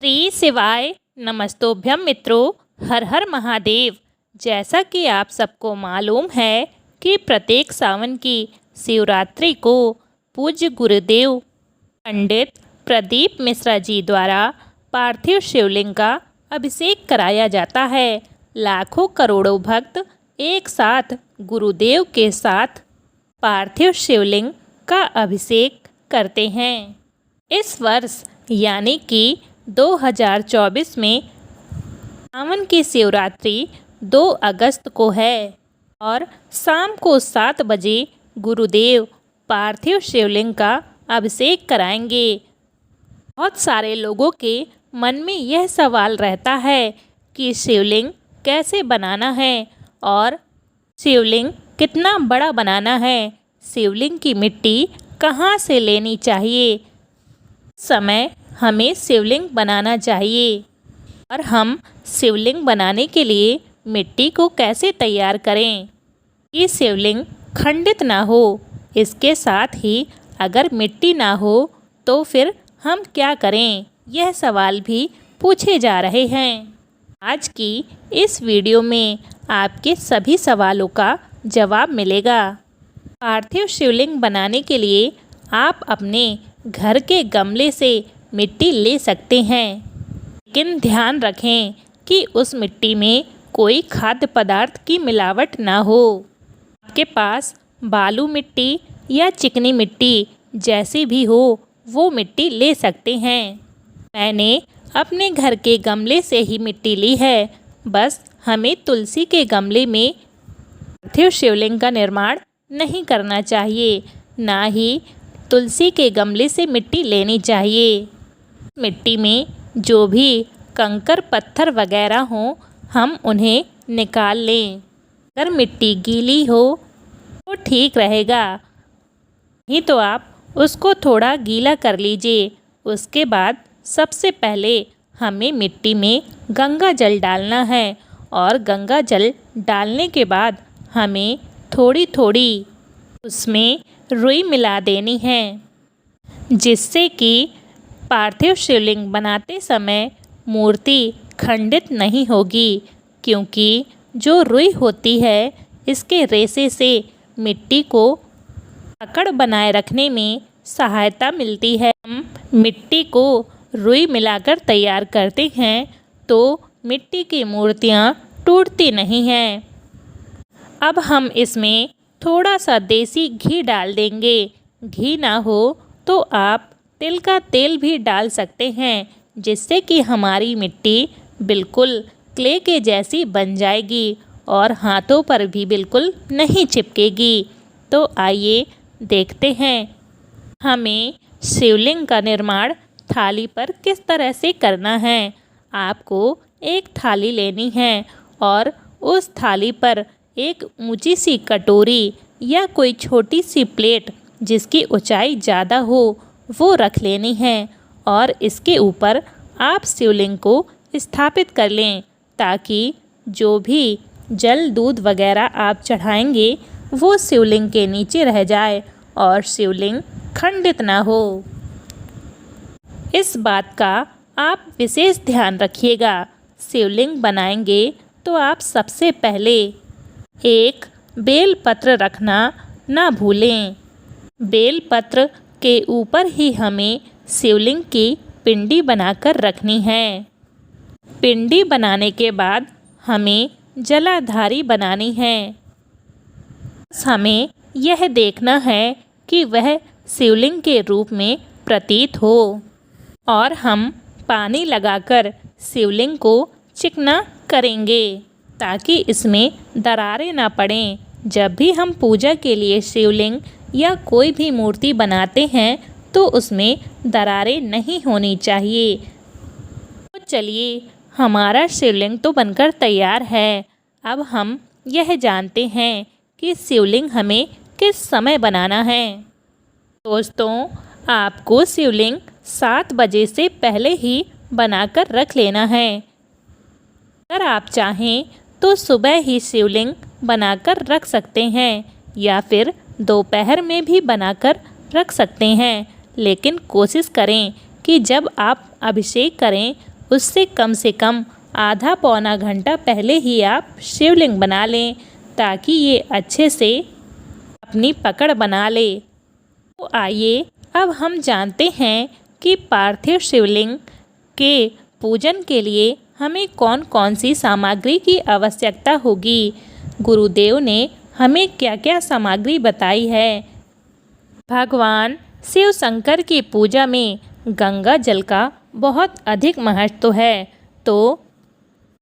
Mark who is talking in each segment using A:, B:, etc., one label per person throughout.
A: श्री शिवाय नमस्तोभ्यम मित्रों। हर हर महादेव। जैसा कि आप सबको मालूम है कि प्रत्येक सावन की शिवरात्रि को पूज्य गुरुदेव पंडित प्रदीप मिश्रा जी द्वारा पार्थिव शिवलिंग का अभिषेक कराया जाता है। लाखों करोड़ों भक्त एक साथ गुरुदेव के साथ पार्थिव शिवलिंग का अभिषेक करते हैं। इस वर्ष यानी कि 2024 में सावन की शिवरात्रि 2 अगस्त को है और शाम को 7 बजे गुरुदेव पार्थिव शिवलिंग का अभिषेक कराएंगे। बहुत सारे लोगों के मन में यह सवाल रहता है कि शिवलिंग कैसे बनाना है और शिवलिंग कितना बड़ा बनाना है, शिवलिंग की मिट्टी कहाँ से लेनी चाहिए, समय हमें शिवलिंग बनाना चाहिए और हम शिवलिंग बनाने के लिए मिट्टी को कैसे तैयार करें कि शिवलिंग खंडित ना हो। इसके साथ ही अगर मिट्टी ना हो तो फिर हम क्या करें, यह सवाल भी पूछे जा रहे हैं। आज की इस वीडियो में आपके सभी सवालों का जवाब मिलेगा। पार्थिव शिवलिंग बनाने के लिए आप अपने घर के गमले से मिट्टी ले सकते हैं, लेकिन ध्यान रखें कि उस मिट्टी में कोई खाद्य पदार्थ की मिलावट ना हो। आपके पास बालू मिट्टी या चिकनी मिट्टी जैसी भी हो वो मिट्टी ले सकते हैं। मैंने अपने घर के गमले से ही मिट्टी ली है। बस हमें तुलसी के गमले में पार्थिव शिवलिंग का निर्माण नहीं करना चाहिए, ना ही तुलसी के गमले से मिट्टी लेनी चाहिए। मिट्टी में जो भी कंकर पत्थर वगैरह हों हम उन्हें निकाल लें। अगर मिट्टी गीली हो तो ठीक रहेगा, नहीं तो आप उसको थोड़ा गीला कर लीजिए। उसके बाद सबसे पहले हमें मिट्टी में गंगा जल डालना है और गंगा जल डालने के बाद हमें थोड़ी थोड़ी उसमें रुई मिला देनी है, जिससे कि पार्थिव शिवलिंग बनाते समय मूर्ति खंडित नहीं होगी, क्योंकि जो रुई होती है इसके रेशे से मिट्टी को पकड़ बनाए रखने में सहायता मिलती है। हम मिट्टी को रुई मिलाकर तैयार करते हैं तो मिट्टी की मूर्तियाँ टूटती नहीं हैं। अब हम इसमें थोड़ा सा देसी घी डाल देंगे। घी ना हो तो आप तिल का तेल भी डाल सकते हैं, जिससे कि हमारी मिट्टी बिल्कुल क्ले के जैसी बन जाएगी और हाथों पर भी बिल्कुल नहीं चिपकेगी। तो आइए देखते हैं हमें शिवलिंग का निर्माण थाली पर किस तरह से करना है। आपको एक थाली लेनी है और उस थाली पर एक ऊंची सी कटोरी या कोई छोटी सी प्लेट जिसकी ऊंचाई ज़्यादा हो वो रख लेनी है और इसके ऊपर आप शिवलिंग को स्थापित कर लें, ताकि जो भी जल दूध वगैरह आप चढ़ाएंगे वो शिवलिंग के नीचे रह जाए और शिवलिंग खंडित ना हो। इस बात का आप विशेष ध्यान रखिएगा। शिवलिंग बनाएंगे तो आप सबसे पहले एक बेल पत्र रखना ना भूलें। बेल पत्र के ऊपर ही हमें शिवलिंग की पिंडी बनाकर रखनी है। पिंडी बनाने के बाद हमें जलाधारी बनानी है। हमें यह देखना है कि वह शिवलिंग के रूप में प्रतीत हो और हम पानी लगाकर शिवलिंग को चिकना करेंगे ताकि इसमें दरारें ना पड़ें। जब भी हम पूजा के लिए शिवलिंग या कोई भी मूर्ति बनाते हैं तो उसमें दरारें नहीं होनी चाहिए। तो चलिए, हमारा शिवलिंग तो बनकर तैयार है। अब हम यह जानते हैं कि शिवलिंग हमें किस समय बनाना है। दोस्तों, आपको शिवलिंग 7 बजे से पहले ही बनाकर रख लेना है। अगर आप चाहें तो सुबह ही शिवलिंग बनाकर रख सकते हैं या फिर दोपहर में भी बनाकर रख सकते हैं, लेकिन कोशिश करें कि जब आप अभिषेक करें उससे कम आधा पौना घंटा पहले ही आप शिवलिंग बना लें, ताकि ये अच्छे से अपनी पकड़ बना ले। तो आइए अब हम जानते हैं कि पार्थिव शिवलिंग के पूजन के लिए हमें कौन कौन सी सामग्री की आवश्यकता होगी। गुरुदेव ने हमें क्या क्या सामग्री बताई है। भगवान शिव शंकर की पूजा में गंगा जल का बहुत अधिक महत्व है। तो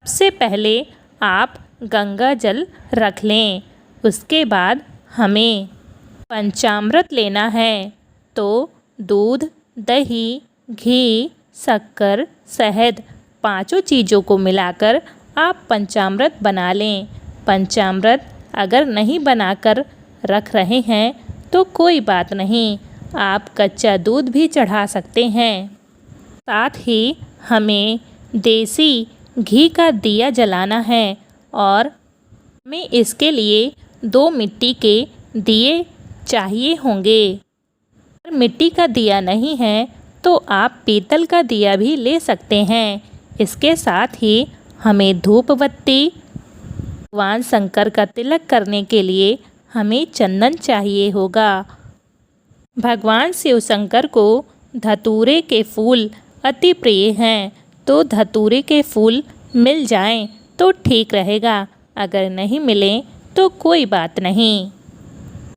A: सबसे पहले आप गंगा जल रख लें। उसके बाद हमें पंचामृत लेना है। तो दूध, दही, घी, शक्कर, शहद, पांचों चीज़ों को मिलाकर आप पंचामृत बना लें। पंचामृत अगर नहीं बनाकर रख रहे हैं तो कोई बात नहीं, आप कच्चा दूध भी चढ़ा सकते हैं। साथ ही हमें देसी घी का दिया जलाना है और हमें इसके लिए 2 मिट्टी के दिए चाहिए होंगे। अगर मिट्टी का दिया नहीं है तो आप पीतल का दिया भी ले सकते हैं। इसके साथ ही हमें धूप बत्ती, भगवान शंकर का तिलक करने के लिए हमें चंदन चाहिए होगा। भगवान शिव शंकर को धतूरे के फूल अति प्रिय हैं, तो धतूरे के फूल मिल जाएं तो ठीक रहेगा, अगर नहीं मिले तो कोई बात नहीं।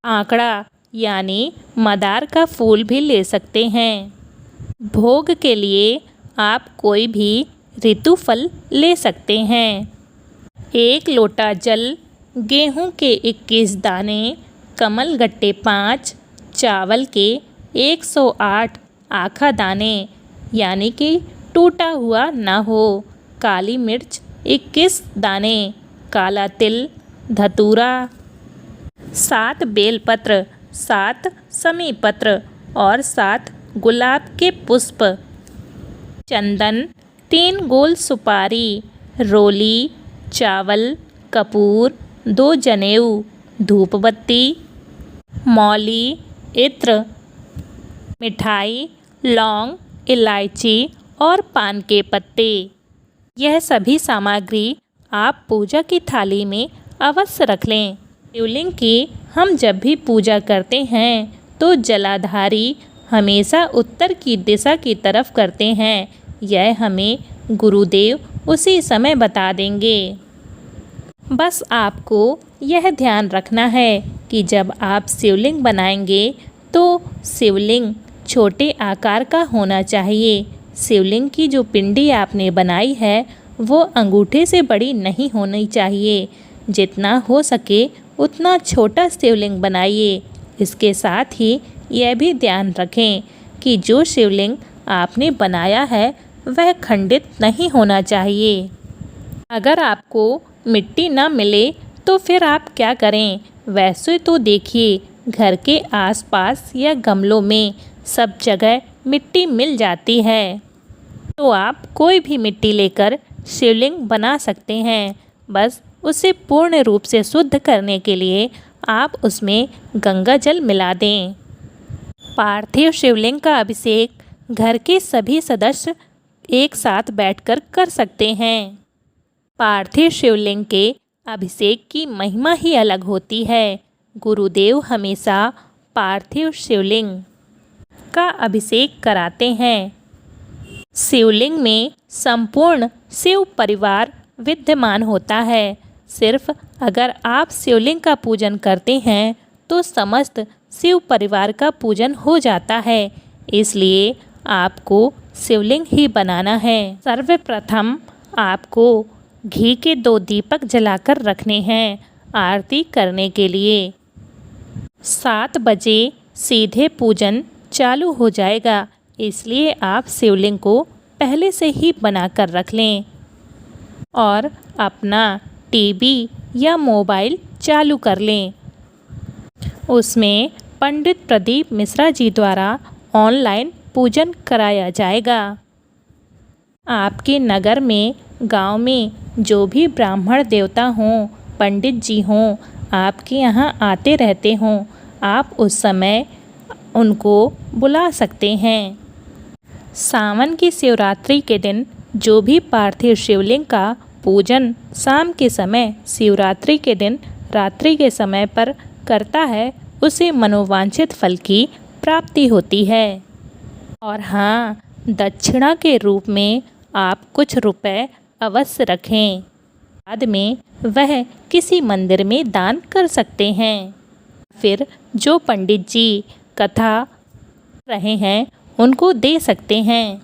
A: आंकड़ा यानी मदार का फूल भी ले सकते हैं। भोग के लिए आप कोई भी ऋतु फल ले सकते हैं। 1 लोटा जल, गेहूं के 21 दाने, कमल गट्टे 5, चावल के 108 आखा दाने यानी कि टूटा हुआ ना हो, काली मिर्च 21 दाने, काला तिल, धतूरा, 7 बेलपत्र, 7 समी पत्र और 7 गुलाब के पुष्प, चंदन, 3 गोल सुपारी, रोली, चावल, कपूर, 2 जनेऊ, धूप बत्ती, मौली, इत्र, मिठाई, लौंग, इलायची और पान के पत्ते। यह सभी सामग्री आप पूजा की थाली में अवश्य रख लें। शिवलिंग की हम जब भी पूजा करते हैं तो जलाधारी हमेशा उत्तर की दिशा की तरफ करते हैं। यह हमें गुरुदेव उसी समय बता देंगे। बस आपको यह ध्यान रखना है कि जब आप शिवलिंग बनाएंगे तो शिवलिंग छोटे आकार का होना चाहिए। शिवलिंग की जो पिंडी आपने बनाई है वो अंगूठे से बड़ी नहीं होनी चाहिए। जितना हो सके उतना छोटा शिवलिंग बनाइए। इसके साथ ही यह भी ध्यान रखें कि जो शिवलिंग आपने बनाया है वह खंडित नहीं होना चाहिए। अगर आपको मिट्टी ना मिले तो फिर आप क्या करें। वैसे तो देखिए घर के आसपास या गमलों में सब जगह मिट्टी मिल जाती है, तो आप कोई भी मिट्टी लेकर शिवलिंग बना सकते हैं। बस उसे पूर्ण रूप से शुद्ध करने के लिए आप उसमें गंगा जल मिला दें। पार्थिव शिवलिंग का अभिषेक घर के सभी सदस्य एक साथ बैठकर कर सकते हैं। पार्थिव शिवलिंग के अभिषेक की महिमा ही अलग होती है। गुरुदेव हमेशा पार्थिव शिवलिंग का अभिषेक कराते हैं। शिवलिंग में संपूर्ण शिव परिवार विद्यमान होता है। सिर्फ अगर आप शिवलिंग का पूजन करते हैं तो समस्त शिव परिवार का पूजन हो जाता है। इसलिए आपको शिवलिंग ही बनाना है। सर्वप्रथम आपको घी के 2 दीपक जलाकर रखने हैं आरती करने के लिए। 7 बजे सीधे पूजन चालू हो जाएगा, इसलिए आप शिवलिंग को पहले से ही बनाकर रख लें और अपना टीवी या मोबाइल चालू कर लें। उसमें पंडित प्रदीप मिश्रा जी द्वारा ऑनलाइन पूजन कराया जाएगा। आपके नगर में, गांव में जो भी ब्राह्मण देवता हों, पंडित जी हों, आपके यहाँ आते रहते हों, आप उस समय उनको बुला सकते हैं। सावन की शिवरात्रि के दिन जो भी पार्थिव शिवलिंग का पूजन शाम के समय शिवरात्रि के दिन रात्रि के समय पर करता है उसे मनोवांछित फल की प्राप्ति होती है। और हाँ, दक्षिणा के रूप में आप कुछ रुपए अवश्य रखें। बाद में वह किसी मंदिर में दान कर सकते हैं। फिर जो पंडित जी कथा रहे हैं उनको दे सकते हैं।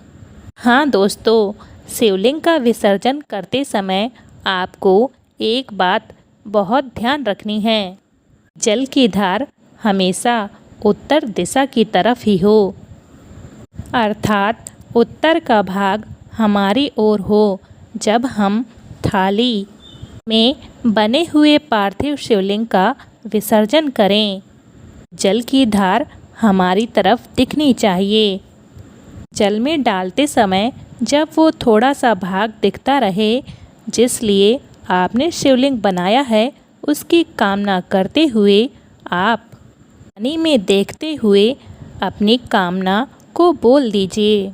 A: हाँ दोस्तों, शिवलिंग का विसर्जन करते समय आपको एक बात बहुत ध्यान रखनी है। जल की धार हमेशा उत्तर दिशा की तरफ ही हो, अर्थात उत्तर का भाग हमारी ओर हो। जब हम थाली में बने हुए पार्थिव शिवलिंग का विसर्जन करें, जल की धार हमारी तरफ दिखनी चाहिए। जल में डालते समय जब वो थोड़ा सा भाग दिखता रहे जिसलिए आपने शिवलिंग बनाया है, उसकी कामना करते हुए आप पानी में देखते हुए अपनी कामना को बोल दीजिए।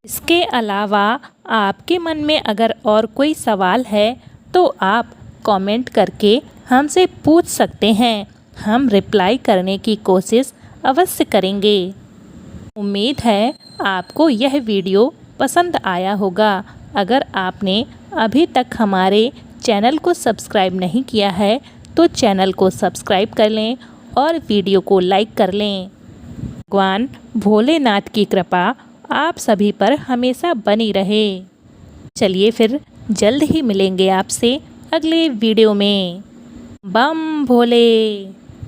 A: इसके अलावा आपके मन में अगर और कोई सवाल है तो आप कमेंट करके हमसे पूछ सकते हैं। हम रिप्लाई करने की कोशिश अवश्य करेंगे। उम्मीद है आपको यह वीडियो पसंद आया होगा। अगर आपने अभी तक हमारे चैनल को सब्सक्राइब नहीं किया है तो चैनल को सब्सक्राइब कर लें और वीडियो को लाइक कर लें। भगवान भोलेनाथ की कृपा आप सभी पर हमेशा बनी रहे। चलिए फिर जल्द ही मिलेंगे आपसे अगले वीडियो में। बम भोले।